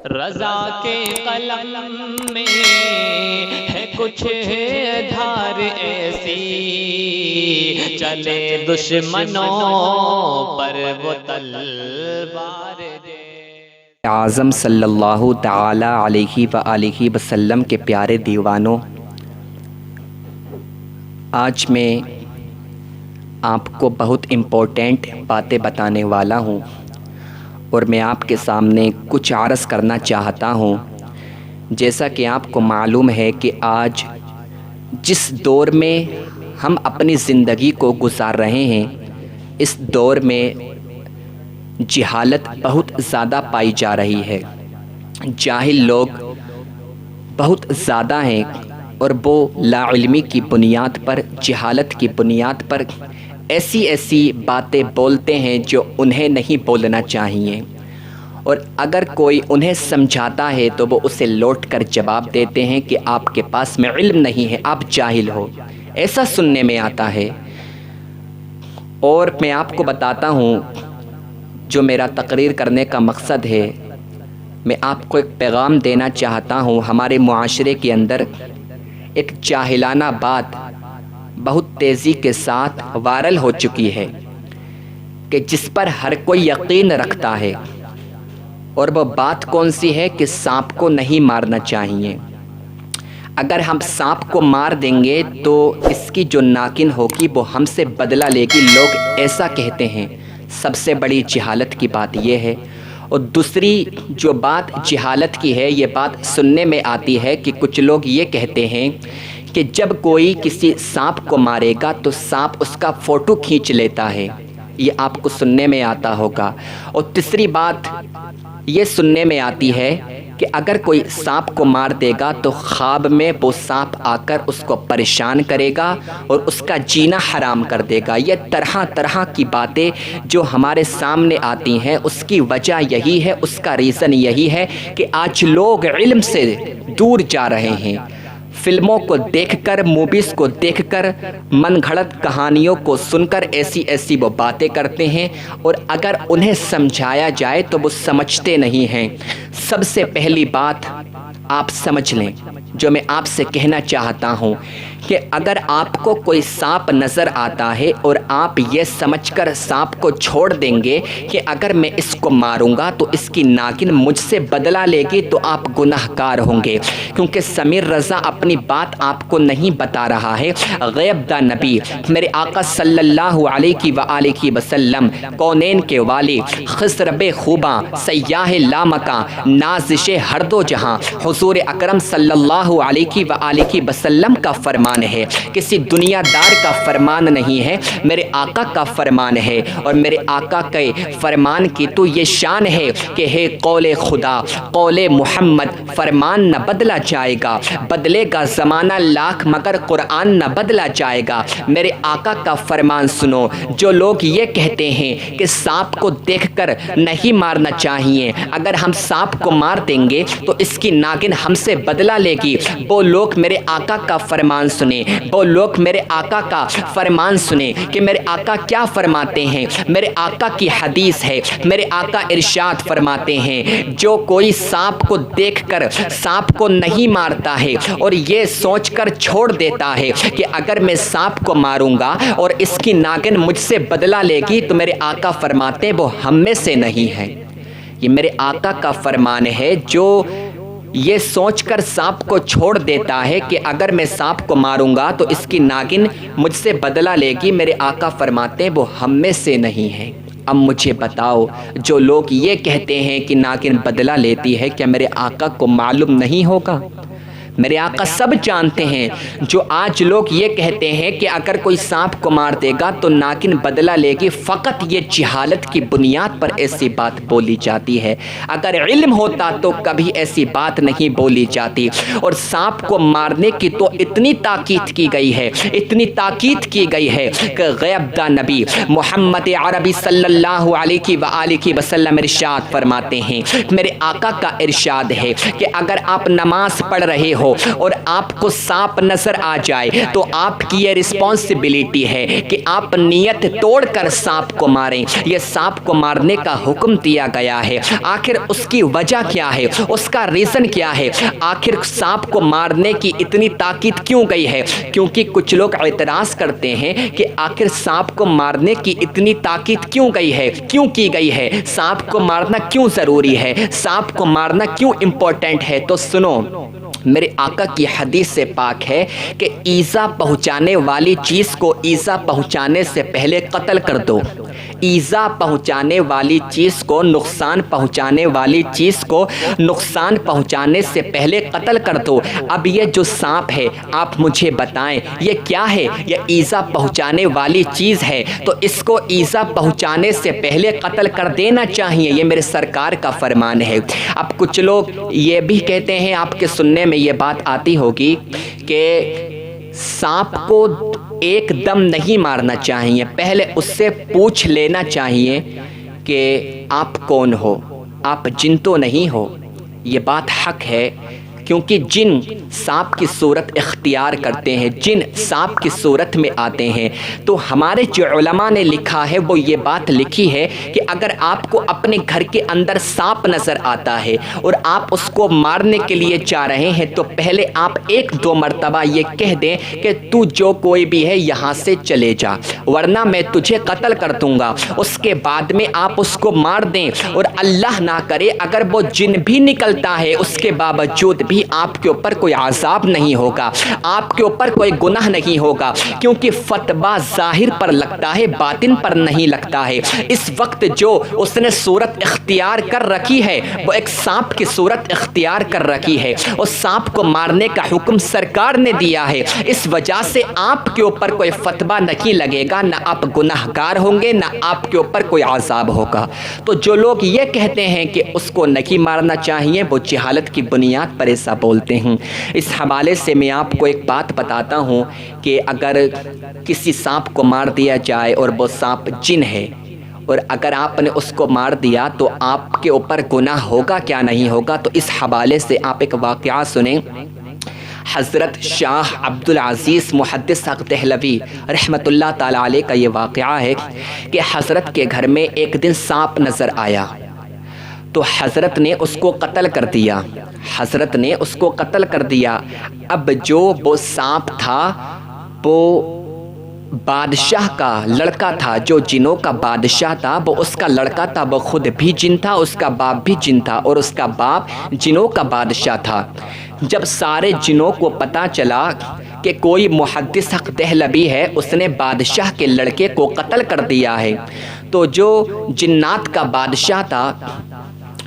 رضا کے قلم میں ہے کچھ دھار ایسی، چلے دشمنوں پر وہ تلوار دے۔ اعظم صلی اللہ تعالی علیہ وآلہ وسلم کے پیارے دیوانوں، آج میں آپ کو بہت امپورٹنٹ باتیں بتانے والا ہوں اور میں آپ کے سامنے کچھ عرض کرنا چاہتا ہوں۔ جیسا کہ آپ کو معلوم ہے کہ آج جس دور میں ہم اپنی زندگی کو گزار رہے ہیں، اس دور میں جہالت بہت زیادہ پائی جا رہی ہے۔ جاہل لوگ بہت زیادہ ہیں اور وہ لا علمی کی بنیاد پر، جہالت کی بنیاد پر ایسی باتیں بولتے ہیں جو انہیں نہیں بولنا چاہیے، اور اگر کوئی انہیں سمجھاتا ہے تو وہ اسے لوٹ کر جواب دیتے ہیں کہ آپ کے پاس میں علم نہیں ہے، آپ جاہل ہو، ایسا سننے میں آتا ہے۔ اور میں آپ کو بتاتا ہوں، جو میرا تقریر کرنے کا مقصد ہے، میں آپ کو ایک پیغام دینا چاہتا ہوں۔ ہمارے معاشرے کے اندر ایک جاہلانہ بات بہت تیزی کے ساتھ وائرل ہو چکی ہے کہ جس پر ہر کوئی یقین رکھتا ہے، اور وہ بات کون سی ہے کہ سانپ کو نہیں مارنا چاہیے۔ اگر ہم سانپ کو مار دیں گے تو اس کی جو ناکن ہوگی وہ ہم سے بدلہ لے گی، لوگ ایسا کہتے ہیں۔ سب سے بڑی جہالت کی بات یہ ہے۔ اور دوسری جو بات جہالت کی ہے، یہ بات سننے میں آتی ہے کہ کچھ لوگ یہ کہتے ہیں کہ جب کوئی کسی سانپ کو مارے گا تو سانپ اس کا فوٹو کھینچ لیتا ہے، یہ آپ کو سننے میں آتا ہوگا۔ اور تیسری بات یہ سننے میں آتی ہے کہ اگر کوئی سانپ کو مار دے گا تو خواب میں وہ سانپ آ کر اس کو پریشان کرے گا اور اس کا جینا حرام کر دے گا۔ یہ طرح کی باتیں جو ہمارے سامنے آتی ہیں، اس کی وجہ یہی ہے، اس کا ریزن یہی ہے کہ آج لوگ علم سے دور جا رہے ہیں۔ فلموں کو دیکھ کر، موویز کو دیکھ کر، من گھڑت کہانیوں کو سن کر ایسی وہ باتیں کرتے ہیں، اور اگر انہیں سمجھایا جائے تو وہ سمجھتے نہیں ہیں۔ سب سے پہلی بات آپ سمجھ لیں، جو میں آپ سے کہنا چاہتا ہوں کہ اگر آپ کو کوئی سانپ نظر آتا ہے اور آپ یہ سمجھ کر سانپ کو چھوڑ دیں گے کہ اگر میں اس کو ماروں گا تو اس کی ناکن مجھ سے بدلہ لے گی، تو آپ گناہ گار ہوں گے، کیونکہ سمیر رضا اپنی بات آپ کو نہیں بتا رہا ہے۔ غیب دا نبی میرے آقا صلی اللہ علیہ وآلہ وسلم، کونین کے والی، خضرب خوباں، سیاہ لامکاں، نازش ہر دو جہاں، حضور اکرم صلی اللہ علیہ وآلہ وسلم کا فرمان ہے، کسی دنیا دار کا فرمان نہیں ہے، میرے آقا کا فرمان ہے۔ اور میرے آقا کے فرمان کی تو یہ شان ہے کہ ہے قول خدا، قول محمد، فرمان نہ بدلا جائے گا، بدلے گا زمانہ لاکھ مگر قرآن نہ بدلا جائے گا۔ میرے آقا کا فرمان سنو۔ جو لوگ یہ کہتے ہیں کہ سانپ کو دیکھ کر نہیں مارنا چاہیے، اگر ہم سانپ کو مار دیں گے تو اس کی ناگن ہم سے بدلہ لے گی، وہ لوگ میرے آقا کا فرمان سنیں، وہ لوگ میرے آقا کا فرمان سنیں کہ میرے آقا کیا فرماتے ہیں۔ میرے آقا کی حدیث ہے، میرے آقا ارشاد فرماتے ہیں، جو کوئی سانپ کو دیکھ کر سانپ کو نہیں مارتا ہے اور یہ سوچ کر چھوڑ دیتا ہے کہ اگر میں سانپ کو ماروں گا اور اس کی ناگن مجھ سے بدلہ لے گی، تو میرے آقا فرماتے ہیں وہ ہم میں سے نہیں ہے۔ یہ میرے آقا کا فرمان ہے، جو یہ سوچ کر سانپ کو چھوڑ دیتا ہے کہ اگر میں سانپ کو ماروں گا تو اس کی ناگن مجھ سے بدلہ لے گی، میرے آقا فرماتے ہیں وہ ہم میں سے نہیں ہے۔ اب مجھے بتاؤ، جو لوگ یہ کہتے ہیں کہ ناگن بدلہ لیتی ہے، کیا میرے آقا کو معلوم نہیں ہوگا؟ میرے آقا سب جانتے ہیں۔ جو آج لوگ یہ کہتے ہیں کہ اگر کوئی سانپ کو مار دے گا تو ناگن بدلہ لے گی، فقط یہ جہالت کی بنیاد پر ایسی بات بولی جاتی ہے۔ اگر علم ہوتا تو کبھی ایسی بات نہیں بولی جاتی۔ اور سانپ کو مارنے کی تو اتنی تاکید کی گئی ہے، اتنی تاکید کی گئی ہے کہ غیب دا نبی محمد عربی صلی اللہ علیہ وآلہ وسلم ارشاد فرماتے ہیں، میرے آقا کا ارشاد ہے کہ اگر آپ نماز پڑھ رہے ہو ہو اور آپ کو سانپ نظر آ جائے تو آپ کی یہ رسپانسبلٹی ہے کہ آپ نیت توڑ کر سانپ کو ماریں۔ یہ سانپ کو مارنے کا حکم دیا گیا ہے، آخر اس کی وجہ کیا ہے، اس کا ریزن کیا ہے؟ آخر سانپ کو مارنے کی اتنی تاکید کیوں گئی ہے؟ کیونکہ کچھ لوگ اعتراض کرتے ہیں کہ آخر سانپ کو مارنے کی اتنی تاکید کیوں گئی ہے، کیوں کی گئی ہے، سانپ کو مارنا کیوں ضروری ہے، سانپ کو مارنا کیوں امپورٹنٹ ہے؟ تو سنو، میرے آقا کی حدیث سے پاک ہے کہ ایذا پہنچانے والی چیز کو ایذا پہنچانے سے پہلے قتل کر دو۔ ایذا پہنچانے والی چیز کو، نقصان پہنچانے والی چیز کو نقصان پہنچانے سے پہلے قتل کر دو۔ اب یہ جو سانپ ہے آپ مجھے بتائیں یہ کیا ہے؟ یہ ایذا پہنچانے والی چیز ہے، تو اس کو ایذا پہنچانے سے پہلے قتل کر دینا چاہیے، یہ میرے سرکار کا فرمان ہے۔ اب کچھ لوگ یہ بھی کہتے ہیں، آپ کے سننے میں یہ بات آتی ہوگی کہ سانپ کو ایک دم نہیں مارنا چاہیے، پہلے اس سے پوچھ لینا چاہیے کہ آپ کون ہو، آپ جن تو نہیں ہو۔ یہ بات حق ہے، کیونکہ جن سانپ کی صورت اختیار کرتے ہیں، جن سانپ کی صورت میں آتے ہیں، تو ہمارے جو علماء نے لکھا ہے وہ یہ بات لکھی ہے کہ اگر آپ کو اپنے گھر کے اندر سانپ نظر آتا ہے اور آپ اس کو مارنے کے لیے جا رہے ہیں تو پہلے آپ 1-2 مرتبہ یہ کہہ دیں کہ تو جو کوئی بھی ہے یہاں سے چلے جا ورنہ میں تجھے قتل کر دوں گا۔ اس کے بعد میں آپ اس کو مار دیں، اور اللہ نہ کرے اگر وہ جن بھی نکلتا ہے اس کے باوجود بھی آپ کے اوپر کوئی عذاب نہیں ہوگا، آپ کے اوپر کوئی گناہ نہیں ہوگا، کیونکہ فتویٰ ظاہر پر لگتا ہے، باطن پر نہیں لگتا ہے۔ اس وقت جو اس نے صورت اختیار کر رکھی ہے وہ ایک سانپ کی صورت اختیار کر رکھی ہے، اور سانپ کو مارنے کا حکم سرکار نے دیا ہے، اس وجہ سے آپ کے اوپر کوئی فتویٰ نہیں لگے گا، نہ آپ گناہ گار ہوں گے، نہ آپ کے اوپر کوئی عذاب ہوگا۔ تو جو لوگ یہ کہتے ہیں کہ اس کو نہیں مارنا چاہیے وہ جہالت کی بنیاد پر ایسا بولتے ہیں۔ اس حوالے سے میں آپ کو ایک بات بتاتا ہوں کہ اگر کسی سانپ کو مار دیا جائے اور وہ سانپ جن ہے، اور اگر آپ نے اس کو مار دیا تو آپ کے اوپر گناہ ہوگا کیا نہیں ہوگا؟ تو اس حوالے سے آپ ایک واقعہ سنیں۔ حضرت شاہ عبدالعزیز محدث حق دہلوی رحمۃ اللہ تعالی علیہ کا یہ واقعہ ہے کہ حضرت کے گھر میں ایک دن سانپ نظر آیا تو حضرت نے اس کو قتل کر دیا، حضرت نے اس کو قتل کر دیا۔ اب جو وہ سانپ تھا وہ بادشاہ کا لڑکا تھا، جو جنوں کا بادشاہ تھا وہ اس کا لڑکا تھا، وہ خود بھی جن تھا، اس کا باپ بھی جن تھا، اور اس کا باپ جنوں کا بادشاہ تھا۔ جب سارے جنوں کو پتہ چلا کہ کوئی محدث حق دہلوی ہے، اس نے بادشاہ کے لڑکے کو قتل کر دیا ہے، تو جو جنات کا بادشاہ تھا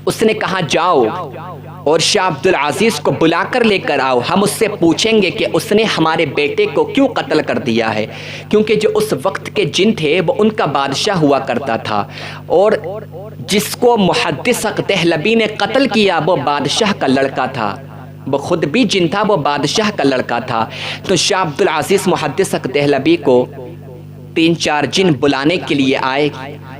اس نے کہا جاؤ اور شاہ عبدالعزیز کو بلا کر لے کر آؤ، ہم اس سے پوچھیں گے کہ اس نے ہمارے بیٹے کو کیوں قتل کر دیا ہے، کیونکہ جو اس وقت کے جن تھے وہ ان کا بادشاہ ہوا کرتا تھا، اور جس کو محدث حق دہلوی نے قتل کیا وہ بادشاہ کا لڑکا تھا، وہ خود بھی جن تھا، وہ بادشاہ کا لڑکا تھا۔ تو شاہ عبدالعزیز محدث حق دہلوی کو 3-4 جن بلانے کے لیے آئے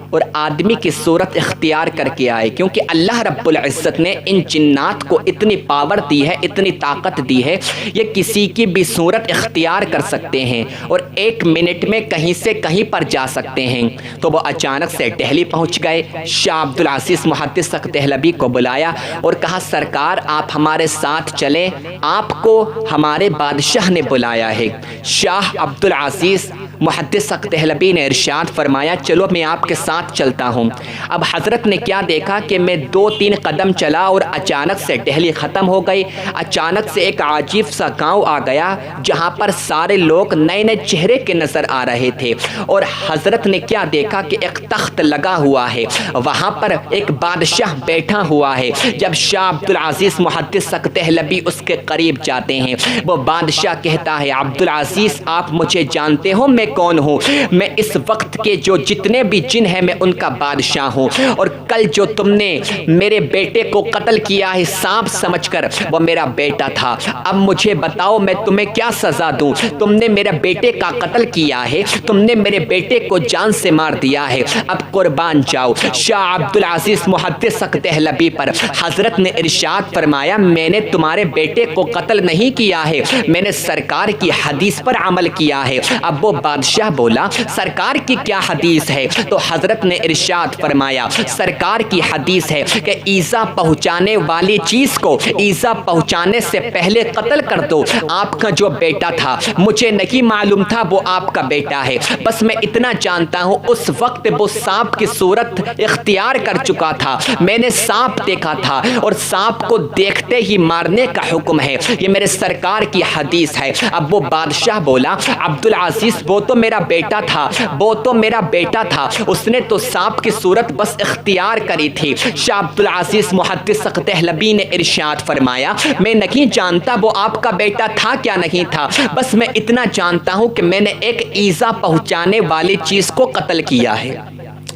اور آدمی کی صورت اختیار کر کے آئے، کیونکہ اللہ رب العزت نے ان جنات کو اتنی پاور دی ہے، اتنی طاقت دی ہے، یہ کسی کی بھی صورت اختیار کر سکتے ہیں اور 1 منٹ میں کہیں سے کہیں پر جا سکتے ہیں۔ تو وہ اچانک سے دہلی پہنچ گئے، شاہ عبدالعزیز محدث حق دہلوی کو بلایا اور کہا سرکار آپ ہمارے ساتھ چلیں، آپ کو ہمارے بادشاہ نے بلایا ہے۔ شاہ عبدالعزیز محدث حق دہلوی نے ارشاد فرمایا چلو میں آپ کے ساتھ چلتا ہوں۔ اب حضرت نے کیا دیکھا کہ میں 2-3 قدم چلا اور اچانک سے دہلی ختم ہو گئی، اچانک سے ایک عجیب سا گاؤں آ گیا جہاں پر سارے لوگ نئے نئے چہرے کے نظر آ رہے تھے، اور حضرت نے کیا دیکھا کہ ایک تخت لگا ہوا ہے، وہاں پر ایک بادشاہ بیٹھا ہوا ہے۔ جب شاہ عبدالعزیز محدث حق دہلوی اس کے قریب جاتے ہیں، وہ بادشاہ کہتا ہے عبدالعزیز آپ مجھے جانتے ہو میں کون ہوں؟ میں اس وقت کے جو جتنے بھی جن ہیں میں ان کا بادشاہ ہوں، اور کل جو تم نے میرے بیٹے کو قتل کیا ہے سانپ سمجھ کر، وہ میرا بیٹا تھا۔ اب مجھے بتاؤ میں تمہیں کیا سزا دوں؟ تم نے میرے بیٹے کا قتل کیا ہے، تم نے میرے بیٹے کو جان سے مار دیا ہے، اب قربان جاؤ۔ شاہ عبدالعزیز محدث دہلوی پر حضرت نے ارشاد فرمایا، میں نے تمہارے بیٹے کو قتل نہیں کیا ہے، میں نے سرکار کی حدیث پر عمل کیا ہے۔ اب وہ بادشاہ بولا، سرکار کی کیا حدیث ہے؟ تو حضرت نے ارشاد فرمایا، سرکار کی حدیث ہے کہ ایذا پہنچانے والی چیز کو ایذا پہنچانے سے پہلے قتل کر دو۔ آپ کا جو بیٹا تھا مجھے نہیں معلوم تھا وہ آپ کا بیٹا ہے، بس میں اتنا جانتا ہوں اس وقت وہ سانپ کی صورت اختیار کر چکا تھا، میں نے سانپ دیکھا تھا اور سانپ کو دیکھتے ہی مارنے کا حکم ہے، یہ میرے سرکار کی حدیث ہے۔ اب وہ بادشاہ بولا، عبدالعزیز وہ تو میرا بیٹا تھا، وہ تو میرا بیٹا تھا، اس نے تو سانپ کی صورت بس اختیار کری تھی۔ شاہ عبدالعزیز محدث دہلوی نے ارشاد فرمایا، میں نہیں جانتا وہ آپ کا بیٹا تھا کیا نہیں تھا، بس میں اتنا جانتا ہوں کہ میں نے ایک ایذا پہنچانے والی چیز کو قتل کیا ہے،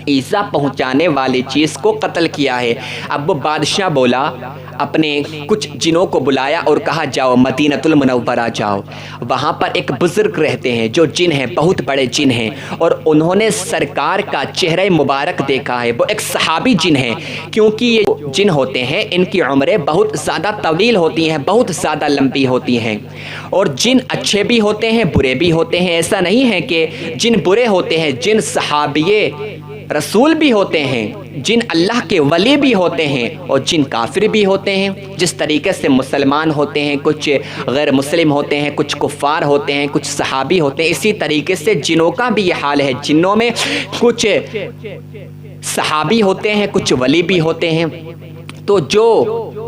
ایذا پہنچانے والی چیز کو قتل کیا ہے۔ اب وہ بادشاہ بولا، اپنے کچھ جنوں کو بلایا اور کہا جاؤ مدینۃ المنورہ جاؤ، وہاں پر ایک بزرگ رہتے ہیں جو جن ہیں، بہت بڑے جن ہیں، اور انہوں نے سرکار کا چہرہ مبارک دیکھا ہے، وہ ایک صحابی جن ہیں، کیونکہ یہ جن ہوتے ہیں ان کی عمریں بہت زیادہ طویل ہوتی ہیں، بہت زیادہ لمبی ہوتی ہیں، اور جن اچھے بھی ہوتے ہیں برے بھی ہوتے ہیں، ایسا نہیں ہے کہ جن برے ہوتے ہیں، جن صحابیے رسول بھی ہوتے ہیں، جن اللہ کے ولی بھی ہوتے ہیں، اور جن کافر بھی ہوتے ہیں۔ جس طریقے سے مسلمان ہوتے ہیں، کچھ غیر مسلم ہوتے ہیں، کچھ کفار ہوتے ہیں، کچھ صحابی ہوتے ہیں، اسی طریقے سے جنوں کا بھی یہ حال ہے، جنوں میں کچھ صحابی ہوتے ہیں، کچھ ولی بھی ہوتے ہیں۔ تو جو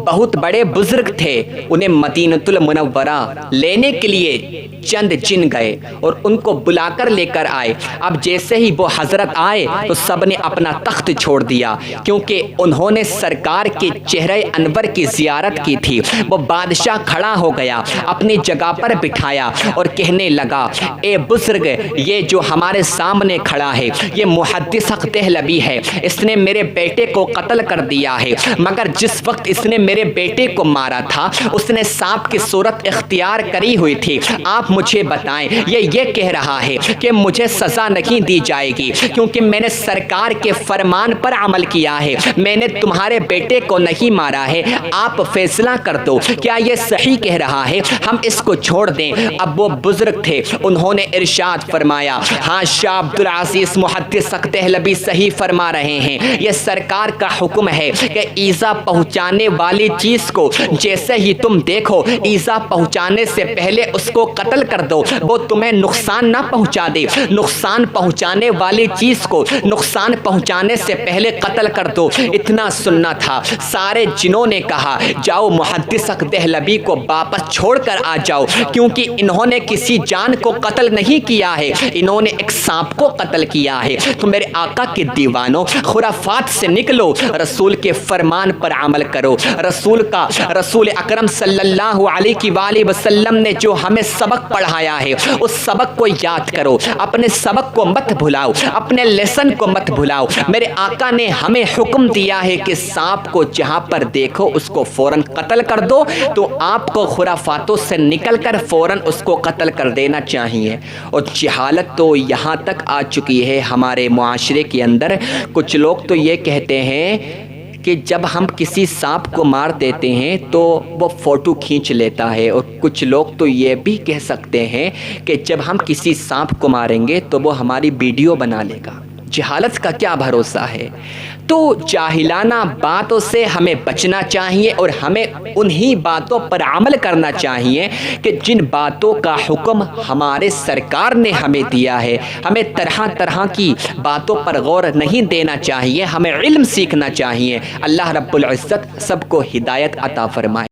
بہت بڑے بزرگ تھے انہیں مدینۃ المنورہ لینے کے لیے چند جن گئے اور ان کو بلا کر لے کر آئے۔ اب جیسے ہی وہ حضرت آئے تو سب نے اپنا تخت چھوڑ دیا، کیونکہ انہوں نے سرکار کے چہرہ انور کی زیارت کی تھی۔ وہ بادشاہ کھڑا ہو گیا، اپنی جگہ پر بٹھایا اور کہنے لگا، اے بزرگ، یہ جو ہمارے سامنے کھڑا ہے یہ محدث دہلوی ہے، اس نے میرے بیٹے کو قتل کر دیا ہے، مگر جس وقت اس نے میرے بیٹے کو مارا تھا اس نے سانپ کی صورت اختیار کری ہوئی تھی۔ آپ مجھے بتائیں، یہ کہہ رہا ہے کہ مجھے سزا نہیں دی جائے گی کیونکہ میں نے سرکار کے فرمان پر عمل کیا ہے، میں نے تمہارے بیٹے کو نہیں مارا ہے، آپ فیصلہ کر دو، کیا یہ صحیح کہہ رہا ہے؟ ہم اس کو چھوڑ دیں۔ اب وہ بزرگ تھے، انہوں نے ارشاد فرمایا، ہاں شاہ عبدالعزیز محدث دہلوی صحیح فرما رہے ہیں، یہ سرکار کا حکم ہے کہ ایذا پہنچانے والی چیز کو جیسے ہی تم دیکھو ایذا پہنچانے سے پہلے اس کو قتل کر دو، وہ تمہیں نقصان نہ پہنچا دے، نقصان پہنچانے والی چیز کو نقصان پہنچانے سے پہلے قتل کر دو۔ اتنا سننا تھا، سارے جنوں نے کہا جاؤ محدث دہلوی کو واپس چھوڑ کر آ جاؤ، کیونکہ انہوں نے کسی جان کو قتل نہیں کیا ہے، انہوں نے ایک سانپ کو قتل کیا ہے۔ تو میرے آقا کے دیوانوں، خرافات سے نکلو، رسول کے فرمان پر عمل کرو۔ رسول اکرم صلی اللہ علیہ وآلہ وسلم نے جو ہمیں سبق پڑھایا ہے اس سبق کو یاد کرو، اپنے سبق کو مت بھلاؤ، اپنے لیسن کو مت بھلاؤ۔ میرے آقا نے ہمیں حکم دیا ہے کہ سانپ کو جہاں پر دیکھو اس کو فوراً قتل کر دو، تو آپ کو خرافاتوں سے نکل کر فوراً اس کو قتل کر دینا چاہیے۔ اور جہالت تو یہاں تک آ چکی ہے ہمارے معاشرے کے اندر، کچھ لوگ تو یہ کہتے ہیں کہ جب ہم کسی سانپ کو مار دیتے ہیں تو وہ فوٹو کھینچ لیتا ہے، اور کچھ لوگ تو یہ بھی کہہ سکتے ہیں کہ جب ہم کسی سانپ کو ماریں گے تو وہ ہماری ویڈیو بنا لے گا۔ جہالت کا کیا بھروسہ ہے؟ تو جاہلانہ باتوں سے ہمیں بچنا چاہیے اور ہمیں انہی باتوں پر عمل کرنا چاہیے کہ جن باتوں کا حکم ہمارے سرکار نے ہمیں دیا ہے۔ ہمیں طرح طرح کی باتوں پر غور نہیں دینا چاہیے، ہمیں علم سیکھنا چاہیے۔ اللہ رب العزت سب کو ہدایت عطا فرمائے۔